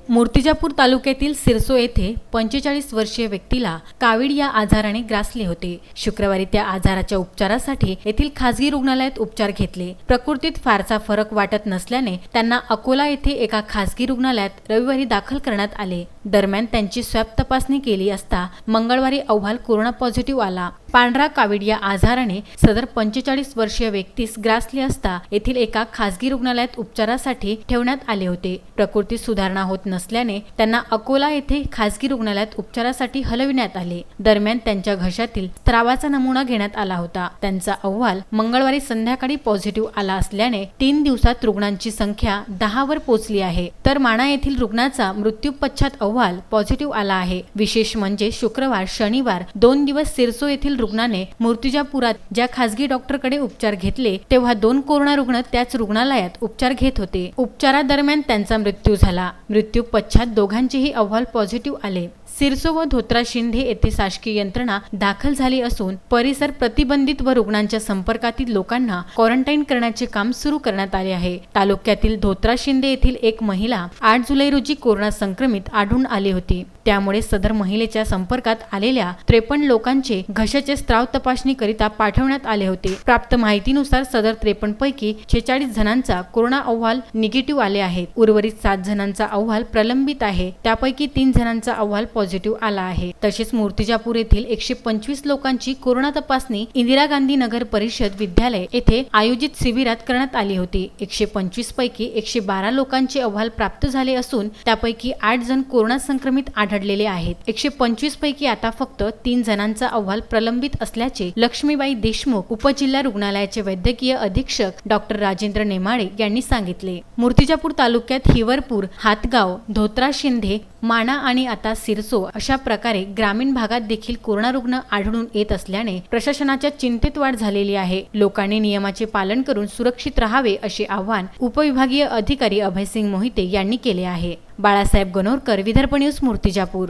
मूर्तिजापूर तालुक्यातील सिरसो येथे 45 वर्षीय व्यक्तीला कावीड या आजाराने ग्रासले होते। शुक्रवारी त्या आजाराच्या उपचारासाठी येथील खासगी रुग्णालयात उपचार घेतले। प्रकृतीत फारसा फरक वाटत नसल्याने त्यांना अकोला येथे एका खासगी रुग्णालयात रविवारी दाखल करण्यात आले। दरम्यान त्यांची स्वॅब तपासणी केली असता मंगळवारी अहवाल कोरोना पॉझिटिव्ह आला। पांढरा कावीड या आजाराने सदर 45 वर्षीय व्यक्तीस ग्रासले असता येथील एका खासगी रुग्णालयात उपचारासाठी ठेवण्यात आले होते। प्रकृतीत सुधारणा होत नसल्याने त्यांना अकोला येथे खासगी रुग्णालयात उपचारासाठी हलविण्यात आले। दरम्यान त्यांच्या घशातील स्रावाचा नमुना घेण्यात आला होता। त्यांचा अहवाल मंगळवारी संध्याकाळी पॉझिटिव्ह आला असल्याने 3 दिवसात रुग्णांची संख्या 10 वर पोहोचली आहे। तर माणा येथील रुग्णाचा मृत्यू पश्चात अहवाल पॉझिटिव्ह आला आहे। विशेष म्हणजे शुक्रवार शनिवार 2 दिवस सिरसो येथील रुग्णाने मूर्तिजापुरात ज्या खासगी डॉक्टरकडे उपचार घेतले तेव्हा 2 कोरोना रुग्ण त्याच रुग्णालयात उपचार घेत होते। उपचारादरम्यान त्यांचा मृत्यू झाला। मृत्यू पश्चात दोघांचेही अहवाल पॉझिटिव्ह आले। सिरसो व धोत्रा शिंदे येथे शासकीय यंत्रणा दाखल झाली असून परिसर प्रतिबंधित व रुग्णांच्या संपर्कातील लोकांना क्वारंटाईन करण्याचे काम सुरू करण्यात आले आहे। तालुक्यातील धोत्रा शिंदे येथील एक महिला 8 जुलै रोजी कोरोना संक्रमित आढळून आली होती। त्यामुळे सदर महिलेच्या संपर्कात आलेल्या 53 लोकांचे घशाचे स्राव तपासणी करिता पाठवण्यात आले होते। प्राप्त माहितीनुसार सदर 53 पैकी 46 जणांचा कोरोना अहवाल निगेटिव्ह आले आहेत। उर्वरित 7 जणांचा अहवाल प्रलंबित आहे। त्यापैकी 3 जणांचा अहवाल पॉझिटिव्ह आला आहे। तसेच मूर्तिजापूर येथील 125 लोकांची कोरोना तपासणी इंदिरा गांधी नगर परिषद विद्यालय येथे आयोजित शिबिरात करण्यात आली होती। 125 पैकी 112 लोकांचे अहवाल प्राप्त झाले असून त्यापैकी 8 जण कोरोना संक्रमित आढळलेले आहेत। 125 पैकी आता फक्त 3 जणांचा अहवाल प्रलंबित असल्याचे लक्ष्मीबाई देशमुख उपजिल्हा रुग्णालयाचे वैद्यकीय अधीक्षक डॉक्टर राजेंद्र नेमाळे यांनी सांगितले। मूर्तिजापूर तालुक्यात हिवरपूर, हातगाव, धोत्रा शिंदे, माणा आणि आता सिरसो अशा प्रकारे ग्रामीण भागात देखील कोरोना रुग्ण आढळून येत असल्याने प्रशासनाच्या चिंतेत वाढ झालेली आहे। लोकांनी नियमाचे पालन करून सुरक्षित राहावे असे आवाहन उपविभागीय अधिकारी अभयसिंग मोहिते यांनी केले आहे। बाळासाहेब गणोरकर, विदर्भ न्यूज, मूर्तिजापूर।